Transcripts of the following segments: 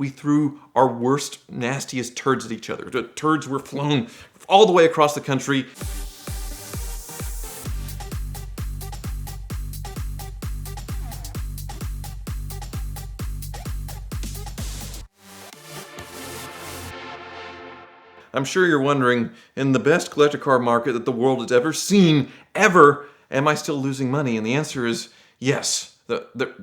we threw our worst, nastiest turds at each other. The turds were flown all the way across the country. I'm sure you're wondering, in the best collector car market that the world has ever seen, ever, am I still losing money? And the answer is yes,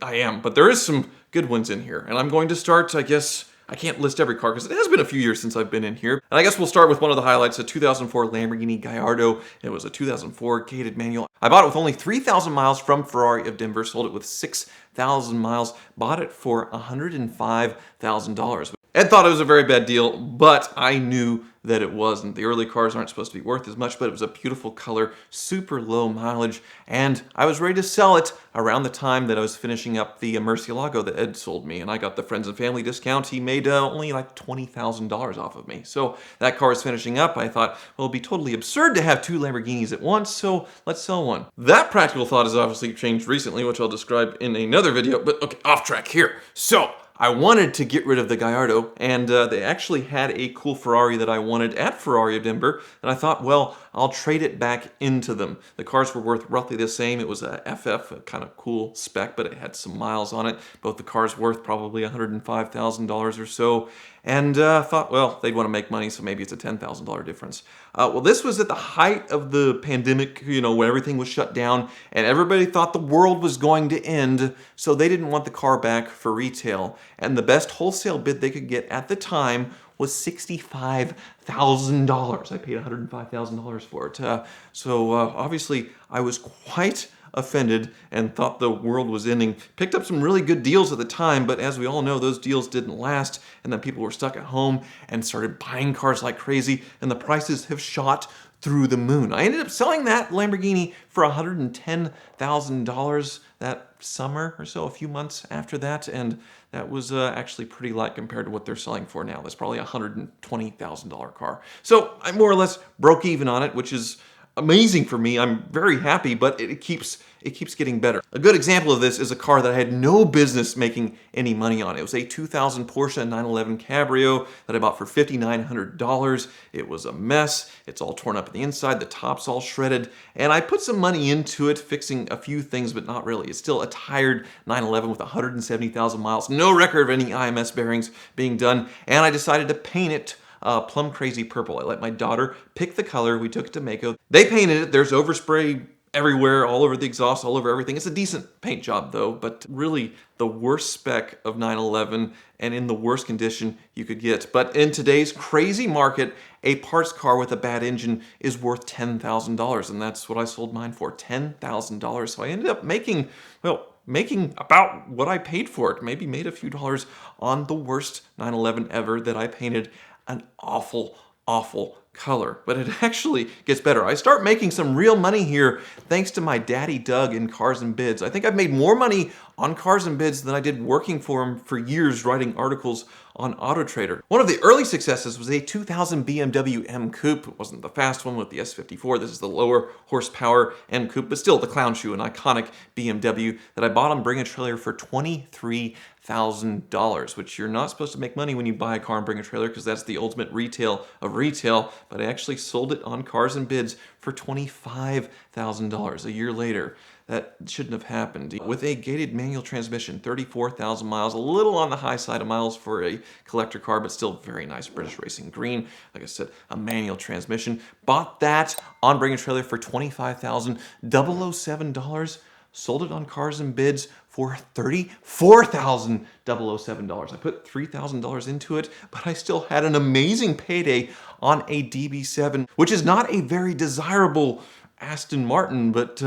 I am. But there is some good ones in here. And I'm going to start, I guess, I can't list every car because it has been a few years since I've been in here. And I guess we'll start with one of the highlights, a 2004 Lamborghini Gallardo. It was a 2004 gated manual. I bought it with only 3,000 miles from Ferrari of Denver, sold it with 6,000 miles, bought it for $105,000. Ed thought it was a very bad deal, but I knew that it wasn't. The early cars aren't supposed to be worth as much, but it was a beautiful color, super low mileage, and I was ready to sell it around the time that I was finishing up the Murcielago that Ed sold me, and I got the friends and family discount. He made only like $20,000 off of me. So that car is finishing up. I thought, well, it'd be totally absurd to have two Lamborghinis at once, so let's sell one. That practical thought has obviously changed recently, which I'll describe in another video, but okay, off track here. So I wanted to get rid of the Gallardo, and they actually had a cool Ferrari that I wanted at Ferrari of Denver, and I thought, well, I'll trade it back into them. The cars were worth roughly the same. It was a FF, a kind of cool spec, but it had some miles on it. Both the cars worth probably $105,000 or so, and thought, well, they'd want to make money, so maybe it's a $10,000 difference. Well, this was at the height of the pandemic, you know, when everything was shut down, and everybody thought the world was going to end, so they didn't want the car back for retail. And the best wholesale bid they could get at the time was $65,000. I paid $105,000 for it. So obviously I was quite offended and thought the world was ending. Picked up some really good deals at the time, but as we all know, those deals didn't last, and then people were stuck at home and started buying cars like crazy, and the prices have shot through the moon. I ended up selling that Lamborghini for $110,000 that summer or so, a few months after that, and that was actually pretty light compared to what they're selling for now. That's probably a $120,000 car. So I more or less broke even on it, which is amazing for me. I'm very happy, but it keeps getting better. A good example of this is a car that I had no business making any money on. It was a 2000 Porsche 911 Cabrio that I bought for $5,900. It was a mess. It's all torn up on the inside. The top's all shredded. And I put some money into it, fixing a few things, but not really. It's still a tired 911 with 170,000 miles. No record of any IMS bearings being done. And I decided to paint it plum crazy purple. I let my daughter pick the color. We took it to Mako. They painted it. There's overspray everywhere, all over the exhaust, all over everything. It's a decent paint job though, but really the worst spec of 911 and in the worst condition you could get. But in today's crazy market, a parts car with a bad engine is worth $10,000, and that's what I sold mine for, $10,000. So I ended up making about what I paid for it. Maybe made a few dollars on the worst 911 ever that I painted an awful, awful color. But it actually gets better. I start making some real money here thanks to my daddy Doug in Cars and Bids. I think I've made more money on Cars and Bids than I did working for him for years writing articles on AutoTrader. One of the early successes was a 2000 BMW M Coupe. It wasn't the fast one with the S54. This is the lower horsepower M Coupe, but still the clown shoe, an iconic BMW that I bought on Bring a Trailer for $23,000, which you're not supposed to make money when you buy a car and Bring a Trailer because that's the ultimate retail of retail, but I actually sold it on Cars and Bids for $25,000 a year later. That shouldn't have happened. With a gated manual transmission, 34,000 miles, a little on the high side of miles for a collector car, but still very nice British Racing Green. Like I said, a manual transmission. Bought that on Bring a Trailer for $25,007. Sold it on Cars and Bids for $34,007. I put $3,000 into it, but I still had an amazing payday on a DB7, which is not a very desirable Aston Martin, but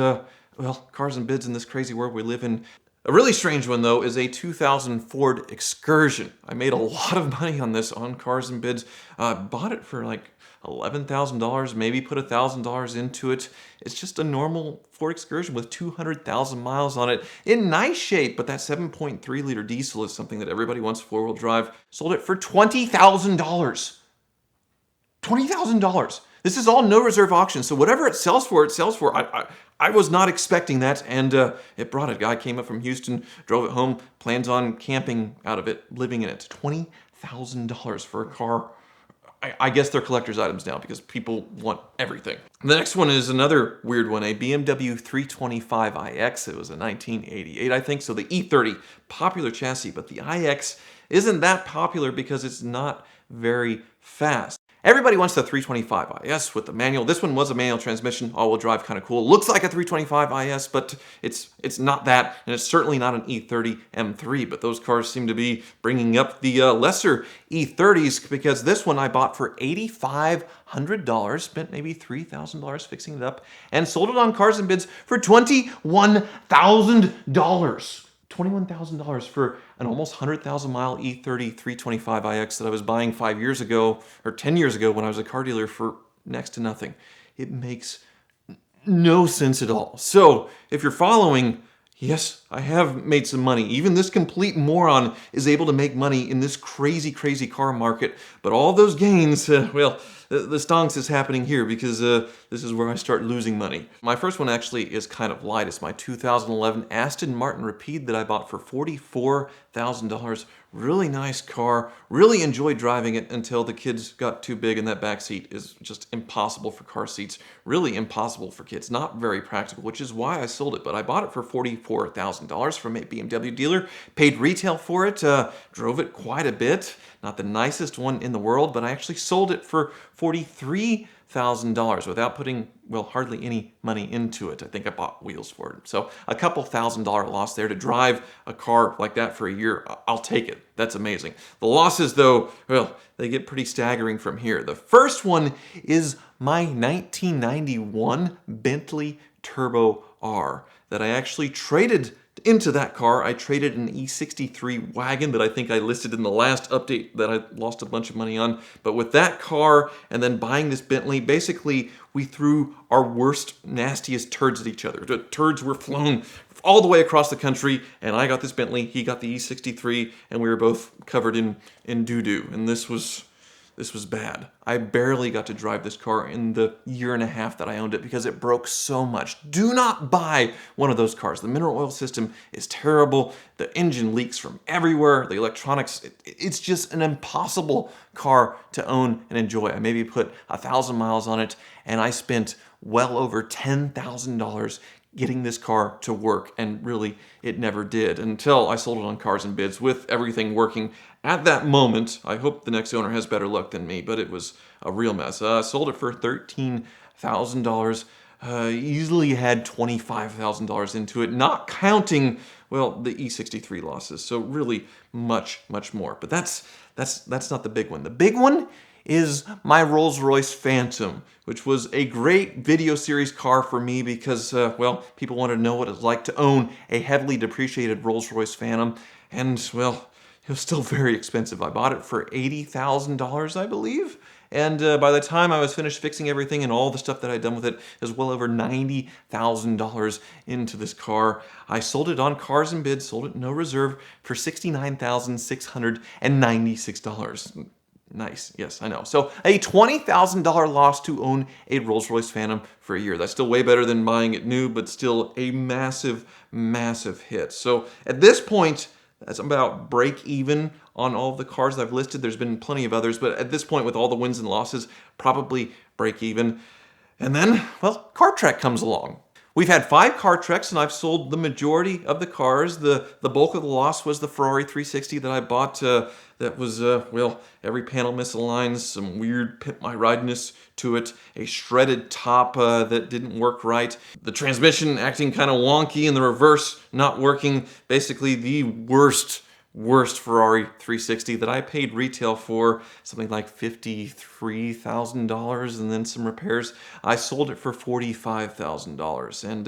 well, Cars and Bids in this crazy world we live in. A really strange one though is a 2000 Ford Excursion. I made a lot of money on this on Cars and Bids. Bought it for like $11,000, maybe put $1,000 into it. It's just a normal Ford Excursion with 200,000 miles on it, in nice shape, but that 7.3 liter diesel is something that everybody wants four-wheel drive. Sold it for $20,000. $20,000. This is all no reserve auction, so whatever it sells for, it sells for. I was not expecting that, and it brought it. Guy came up from Houston, drove it home, plans on camping out of it, living in it. $20,000 for a car. I guess they're collector's items now because people want everything. The next one is another weird one, a BMW 325iX. It was a 1988, I think, so the E30, popular chassis, but the iX isn't that popular because it's not very fast. Everybody wants the 325 IS with the manual. This one was a manual transmission, all-wheel drive, kind of cool. Looks like a 325 IS, but it's not that, and it's certainly not an E30 M3, but those cars seem to be bringing up the lesser E30s, because this one I bought for $8,500, spent maybe $3,000 fixing it up, and sold it on Cars and Bids for $21,000. $21,000 for an almost 100,000 mile E30 325 iX that I was buying 5 years ago, or 10 years ago when I was a car dealer, for next to nothing. It makes no sense at all. So if you're following, yes, I have made some money. Even this complete moron is able to make money in this crazy, crazy car market. But all those gains, well, the stonks is happening here, because this is where I start losing money. My first one actually is kind of light. It's my 2011 Aston Martin Rapide that I bought for $44,000. Really nice car. Really enjoyed driving it until the kids got too big, and that back seat is just impossible for car seats. Really impossible for kids. Not very practical, which is why I sold it. But I bought it for $44,000 from a BMW dealer. Paid retail for it. Drove it quite a bit. Not the nicest one in the world, but I actually sold it for $43,000 without putting, well, hardly any money into it. I think I bought wheels for it. So a couple $1,000 loss there. To drive a car like that for a year, I'll take it. That's amazing. The losses, though, well, they get pretty staggering from here. The first one is my 1991 Bentley Turbo R that I actually traded into that car. I traded an E63 wagon that I think I listed in the last update that I lost a bunch of money on. But with that car and then buying this Bentley, basically we threw our worst, nastiest turds at each other. The turds were flown all the way across the country, and I got this Bentley, he got the E63, and we were both covered in doo-doo. And this was bad. I barely got to drive this car in the year and a half that I owned it because it broke so much. Do not buy one of those cars. The mineral oil system is terrible. The engine leaks from everywhere. The electronics, it's just an impossible car to own and enjoy. I maybe put 1,000 miles on it, and I spent well over $10,000 getting this car to work, and really it never did until I sold it on Cars and Bids with everything working at that moment. I hope the next owner has better luck than me, but it was a real mess. I sold it for $13,000, easily had $25,000 into it, not counting, well, the E63 losses. So really much, much more. But that's not the big one. The big one is my Rolls-Royce Phantom, which was a great video series car for me because, well, people wanted to know what it's like to own a heavily depreciated Rolls-Royce Phantom, and, well, it was still very expensive. I bought it for $80,000, I believe, and by the time I was finished fixing everything and all the stuff that I'd done with it, it was well over $90,000 into this car. I sold it on Cars and Bids, sold it no reserve, for $69,696. Nice, yes, I know. So a $20,000 loss to own a Rolls-Royce Phantom for a year. That's still way better than buying it new, but still a massive, massive hit. So at this point, that's about break even on all of the cars that I've listed. There's been plenty of others, but at this point, with all the wins and losses, probably break even. And then, well, Car Trek comes along. We've had 5 car treks, and I've sold the majority of the cars. The bulk of the loss was the Ferrari 360 that I bought. That was, well, every panel misaligned, some weird Pimp My Rideness to it, a shredded top that didn't work right, the transmission acting kind of wonky, and the reverse not working. Basically the worst Ferrari 360 that I paid retail for, something like $53,000, and then some repairs. I sold it for $45,000, and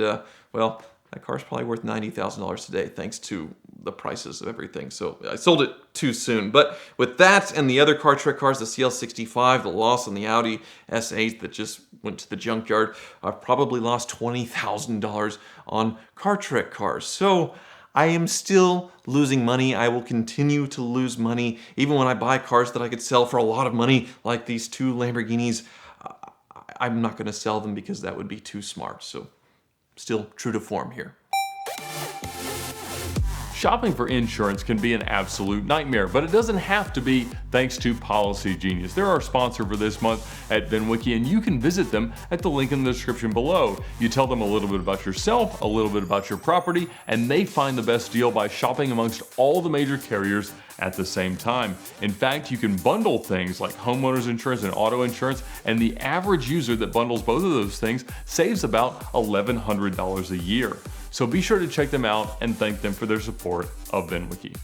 well, that car's probably worth $90,000 today thanks to the prices of everything. So I sold it too soon. But with that and the other Car Trek cars, the CL65, the loss on the Audi S8 that just went to the junkyard, I've probably lost $20,000 on Car Trek cars. So I am still losing money. I will continue to lose money even when I buy cars that I could sell for a lot of money, like these 2 Lamborghinis. I'm not going to sell them because that would be too smart. So still true to form here. Shopping for insurance can be an absolute nightmare, but it doesn't have to be thanks to Policy Genius. They're our sponsor for this month at VINwiki, and you can visit them at the link in the description below. You tell them a little bit about yourself, a little bit about your property, and they find the best deal by shopping amongst all the major carriers at the same time. In fact, you can bundle things like homeowners insurance and auto insurance, and the average user that bundles both of those things saves about $1,100 a year. So be sure to check them out and thank them for their support of VINwiki.